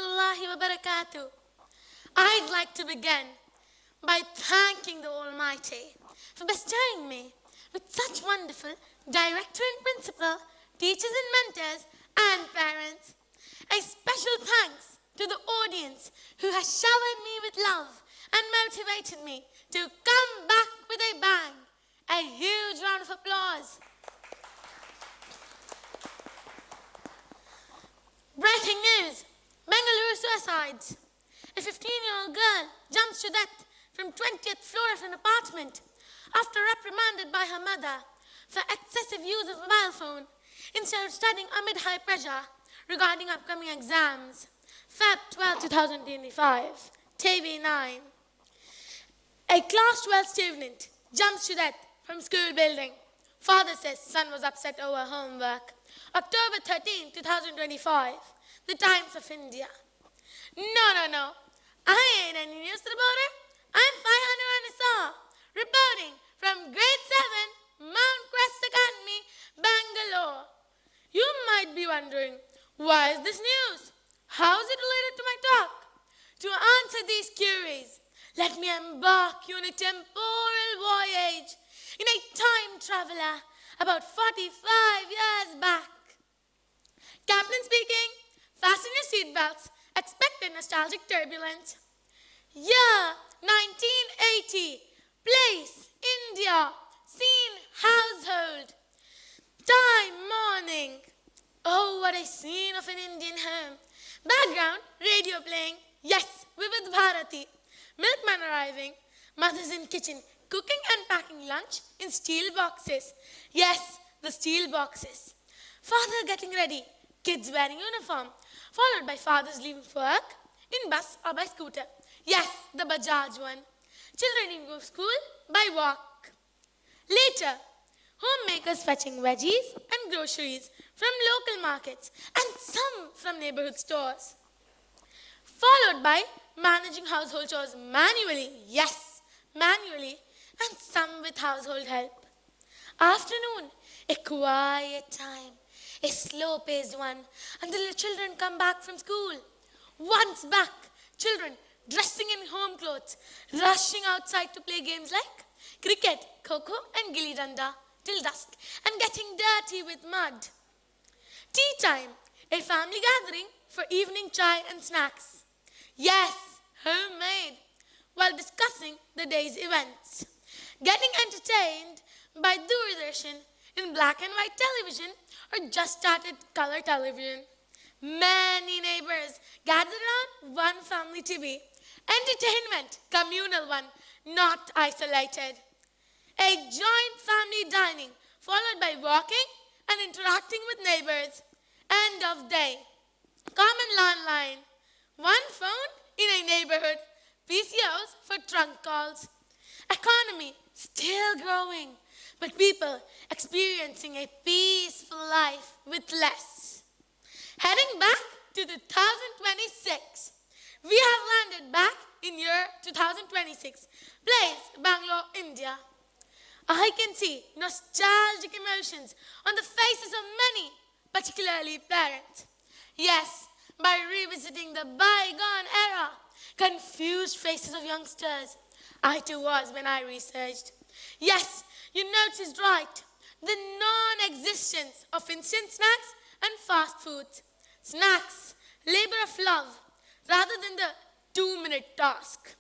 rahmatullahi wa barakatuh. I'd like to begin by thanking the Almighty for bestowing me with such wonderful director and principal, teachers and mentors, and parents. A special thanks to the audience who has showered me with love and motivated me to come back with a bang. A huge round of applause. Breaking news, Bengaluru suicides. A 15-year-old girl jumps to death from 20th floor of an apartment after reprimanded by her mother for excessive use of mobile phone instead of studying amid high pressure regarding upcoming exams. Feb 12, 2025, TV9. A class 12 student jumps to death from school building. Father says son was upset over homework. October 13, 2025, The Times of India. No. I ain't any news reporter. I'm Faiha Nisar, reporting from Grade 7, Mountcrest Academy, Bangalore. You might be wondering, why is this news? How is it related to my talk? To answer these queries, let me embark you on a temporal voyage in a time traveler about 45 years back. Captain speaking, fasten your seatbelts, expect a nostalgic turbulence. Year 1980, place India, scene household. Time morning. Oh, what a scene of an Indian home. Background, radio playing. Yes, Vivid Bharati. Milkman arriving. Mothers in kitchen, cooking and packing lunch in steel boxes. Yes, the steel boxes. Father getting ready. Kids wearing uniform. Followed by fathers leaving for work in bus or by scooter. Yes, the Bajaj one. Children in school by walk. Later, homemakers fetching veggies and groceries from local markets and some from neighborhood stores. Followed by managing household chores manually, yes, manually, and some with household help. Afternoon, a quiet time, a slow-paced one until the children come back from school. Once back, children dressing in home clothes, rushing outside to play games like cricket, kho-kho, and gilli danda till dusk and getting dirty with mud. Tea time, a family gathering for evening chai and snacks. Yes, homemade, while discussing the day's events. Getting entertained by Doordarshan in black and white television or just started color television. Many neighbors gathered around one family TV. Entertainment, communal one, not isolated. A joint family dining, followed by walking and interacting with neighbors. End of day. Common landline. One phone in a neighborhood. PCOs for trunk calls. Economy still growing, but people experiencing a peaceful life with less. Heading back to 2026. We have landed back in year 2026. Place Bangalore, India. I can see nostalgic emotions on the faces of many, particularly parents. Yes, by revisiting the bygone era, confused faces of youngsters. I too was when I researched. Yes, you noticed right. The non-existence of instant snacks and fast foods. Snacks, labor of love, rather than the 2-minute task.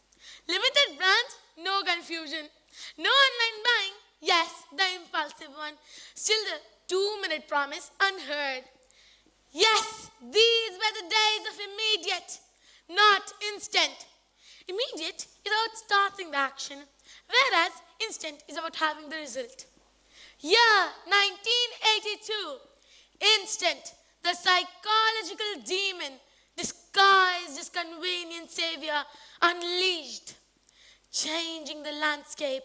Limited brands, no confusion. No online buying, yes, the impulsive one. Still the 2-minute promise unheard. Yes, these were the days of immediate, not instant. Immediate is about starting the action, whereas instant is about having the result. Year 1982, instant, the psychological demon disguised as convenient savior unleashed, changing the landscape.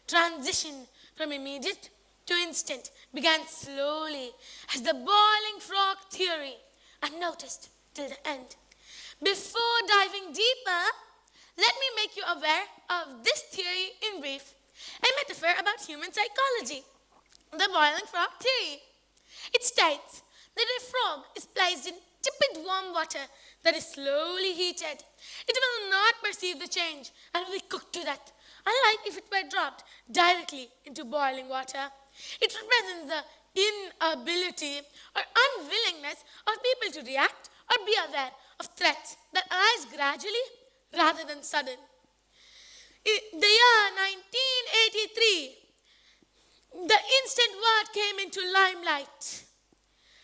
Transition from immediate to instant began slowly as the boiling frog theory, unnoticed till the end. Before diving deeper, let me make you aware of this theory in brief, a metaphor about human psychology, the boiling frog theory. It states that a frog is placed in tepid warm water that is slowly heated. It will not perceive the change and will be cooked to death, unlike if it were dropped directly into boiling water. It represents the inability or unwillingness of people to react or be aware of threats that arise gradually rather than sudden. In the year 1983, the instant word came into limelight,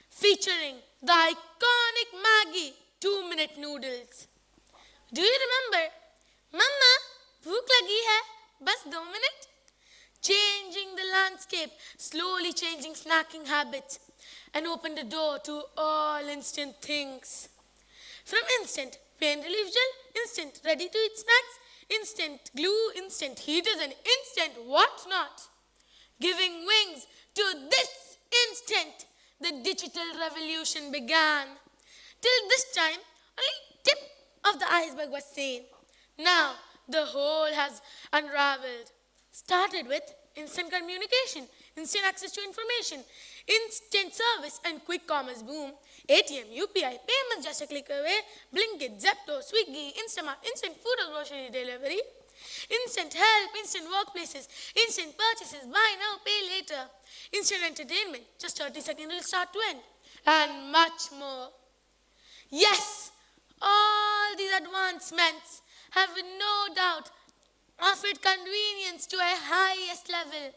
featuring the iconic Maggi 2-minute noodles. Do you remember? Mama, bhook lagi hai, bas 2 minute? Changing the landscape, slowly changing snacking habits, and opened the door to all instant things. From instant pain relief gel, instant ready-to-eat snacks, instant glue, instant heaters, and instant what-not. Giving wings to this instant, the digital revolution began. Till this time, only tip of the iceberg was seen. Now, the whole has unraveled. Started with instant communication, instant access to information, instant service and quick commerce boom, ATM, UPI, payments just a click away, Blinkit, Zepto, Swiggy, Instamart, instant food or grocery delivery, instant help, instant workplaces, instant purchases, buy now, pay later, instant entertainment, just 30 seconds will start to end, and much more. Yes, all these advancements have no doubt offered convenience to a highest level.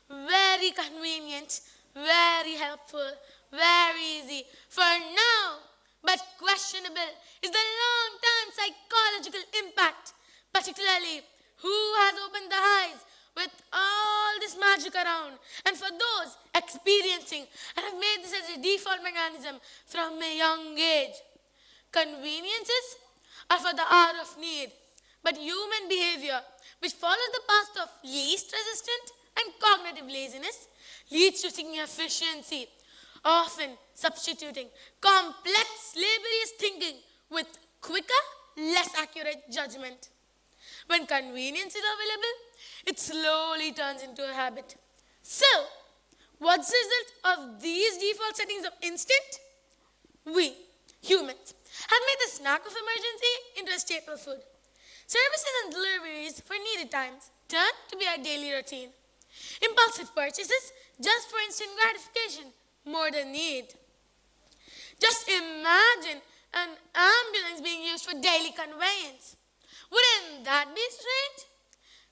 Very convenient, very helpful, very easy for now, but questionable is the long-term psychological impact, particularly who has opened the eyes with all this magic around, and for those experiencing and have made this as a default mechanism from a young age. Conveniences are for the hour of need, but human behavior, which follows the path of least resistance and cognitive laziness, leads to seeking efficiency, often substituting complex, laborious thinking with quicker, less accurate judgment. When convenience is available, it slowly turns into a habit. So, what's the result of these default settings of instinct? We, humans, have made the snack of emergency into a staple food. Services and deliveries for needed times turn to be our daily routine. Impulsive purchases just for instant gratification more than need. Just imagine an ambulance being used for daily conveyance. Wouldn't that be strange?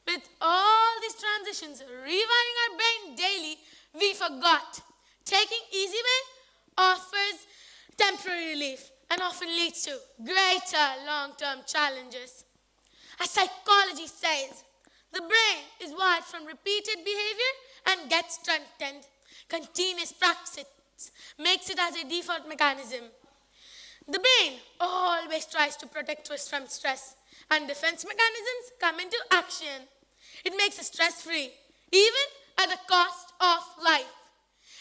With all these transitions rewiring our brain daily, we forgot. Taking easy way offers temporary relief and often leads to greater long-term challenges. As psychology says, the brain is wired from repeated behavior and gets strengthened. Continuous practice makes it as a default mechanism. The brain always tries to protect us from stress, and defense mechanisms come into action. It makes us stress-free, even at the cost of life.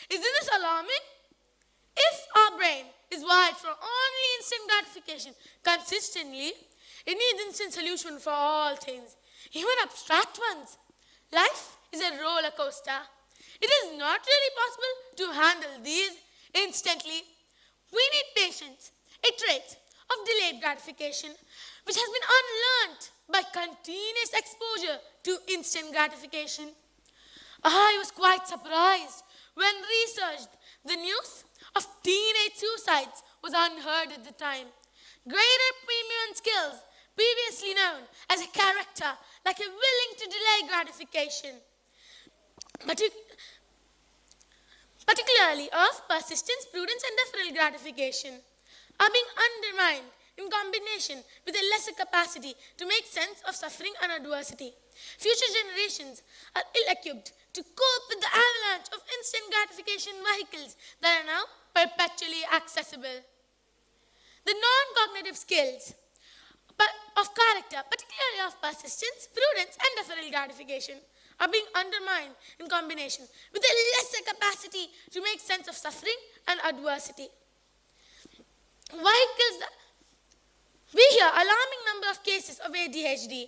Isn't this alarming? If our brain is wired for only instant gratification consistently, it needs instant solution for all things, even abstract ones. Life is a roller coaster. It is not really possible to handle these instantly. We need patience, a trait of delayed gratification, which has been unlearned by continuous exposure to instant gratification. I was quite surprised when researched the news of teenage suicides was unheard at the time. Greater premium skills, previously known as a character, like a willing to delay gratification, particularly of persistence, prudence, and deferral gratification, are being undermined in combination with a lesser capacity to make sense of suffering and adversity. Future generations are ill-equipped to cope with the avalanche of instant gratification vehicles that are now perpetually accessible. The non-cognitive skills of character, particularly of persistence, prudence, and deferral gratification, are being undermined in combination with a lesser capacity to make sense of suffering and adversity. We hear alarming number of cases of ADHD.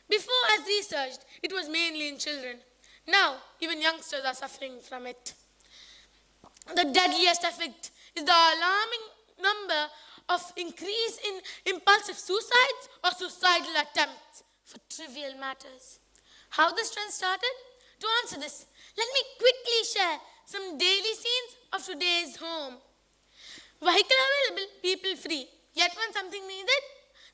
Before, as researched, it was mainly in children. Now, even youngsters are suffering from it. The deadliest effect is the alarming number of increase in impulsive suicides or suicidal attempts for trivial matters. How this trend started? To answer this, let me quickly share some daily scenes of today's home. Vehicle available, people free. Yet when something needed,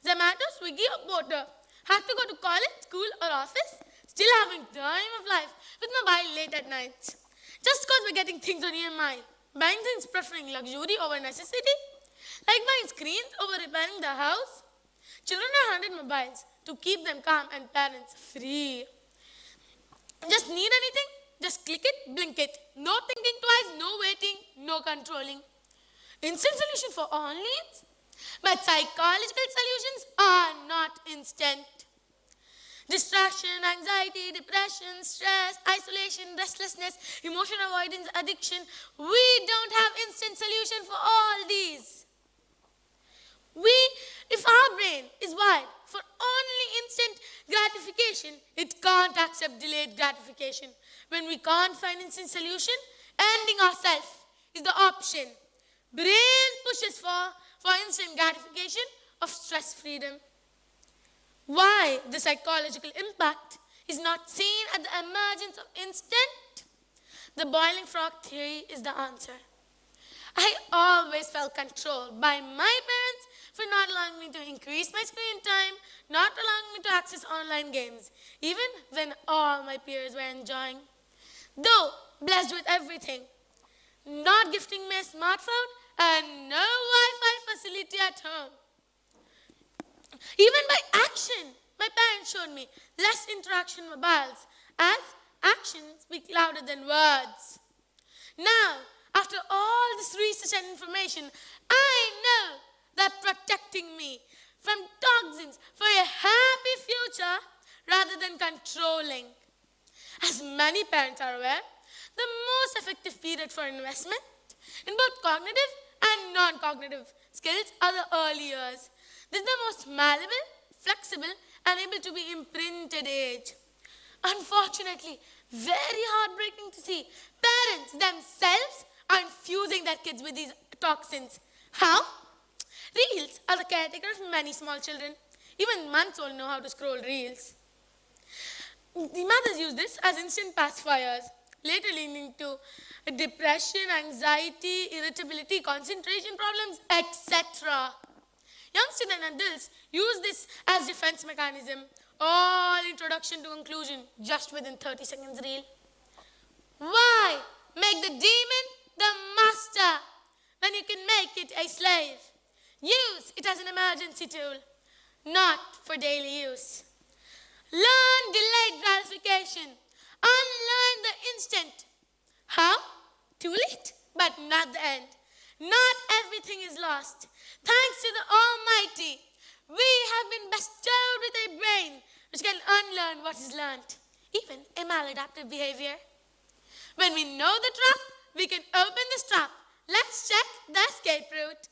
Zomato, Swiggy or Porter. Have to go to college, school or office, still having time of life with mobile late at night. Just because we're getting things on EMI, buying things preferring luxury over necessity, like buying screens over repairing the house. Children are handed mobiles to keep them calm and parents free. Just need anything? Just click it, blink it. No thinking twice, no waiting, no controlling. Instant solution for all needs? But psychological solutions are not instant. Distraction, anxiety, depression, stress, isolation, restlessness, emotion avoidance, addiction. We don't have instant solution for all these. If our brain is wired for only instant gratification, it can't accept delayed gratification. When we can't find instant solution, ending ourselves is the option. Brain pushes for instant gratification of stress freedom. Why the psychological impact is not seen at the emergence of instant? The boiling frog theory is the answer. I always felt controlled by my parents for not allowing me to increase my screen time, not allowing me to access online games, even when all my peers were enjoying. Though blessed with everything, not gifting me a smartphone and no Wi-Fi facility at home. Even by action, my parents showed me less interaction with mobiles, as actions speak louder than words. Now, after all this research and information, I know that protecting me from toxins for a happy future rather than controlling. As many parents are aware, the most effective period for investment in both cognitive and non-cognitive skills are the early years. This is the most malleable, flexible, and able to be imprinted age. Unfortunately, very heartbreaking to see parents themselves are infusing their kids with these toxins. How? Reels are the caretaker of many small children. Even months-old know how to scroll reels. The mothers use this as instant pacifiers, later leading to depression, anxiety, irritability, concentration problems, etc. Youngsters and adults use this as defense mechanism. All introduction to conclusion just within 30 seconds reel. Why make the demon the master when you can make it a slave? Use it as an emergency tool, not for daily use. Learn delayed gratification. Unlearn the instant. How? Too late, but not the end. Not everything is lost. Thanks to the Almighty, we have been bestowed with a brain which can unlearn what is learned, even a maladaptive behavior. When we know the trap, we can open the strap. Let's check the escape route.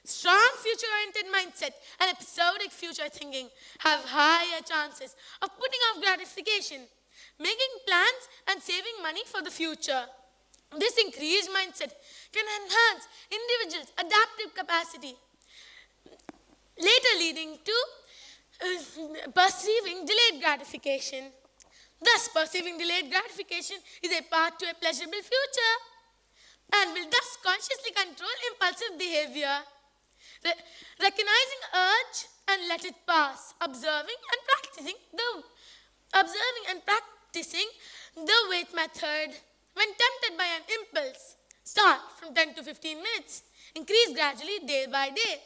Strong future-oriented mindset and episodic future thinking have higher chances of putting off gratification, making plans and saving money for the future. This increased mindset can enhance individuals' adaptive capacity, later leading to perceiving delayed gratification. Thus, perceiving delayed gratification is a path to a pleasurable future and will thus consciously control impulsive behavior. Recognizing urge and let it pass, observing and practicing the wait method. When tempted by an impulse, start from 10 to 15 minutes. Increase gradually day by day.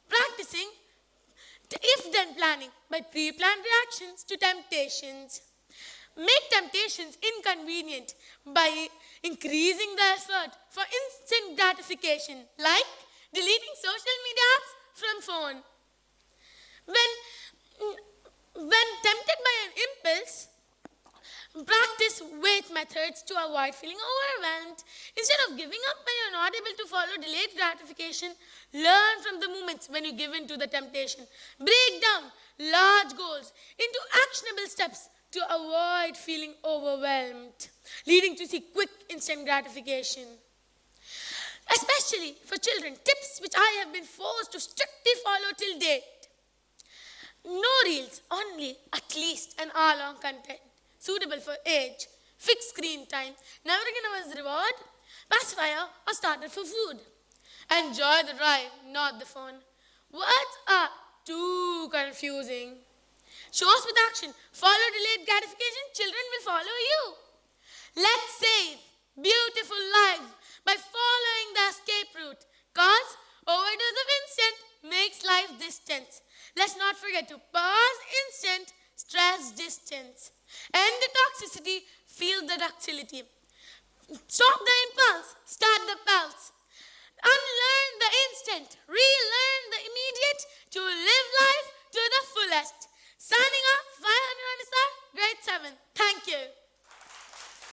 Practicing if-then planning by pre-planned reactions to temptations. Make temptations inconvenient by increasing the effort for instant gratification, like deleting social media apps from phone. When tempted by an impulse, practice wait methods to avoid feeling overwhelmed. Instead of giving up when you're not able to follow delayed gratification, learn from the moments when you give in to the temptation. Break down large goals into actionable steps to avoid feeling overwhelmed, leading to quick instant gratification. Especially for children, tips which I have been forced to strictly follow till date. No reels, only at least an hour-long content, suitable for age, fixed screen time, never given as reward, pacifier or starter for food. Enjoy the drive, not the phone. Words are too confusing. Shows with action, follow delayed gratification, children will follow you. Let's save beautiful lives by following the escape route, cause overdose of instant makes life distant. Let's not forget to pause instant, stress distance. End the toxicity, feel the ductility. Stop the impulse, start the pulse. Unlearn the instant, relearn the immediate to live life to the fullest. Signing off, Faiha Nisar, grade 7. Thank you.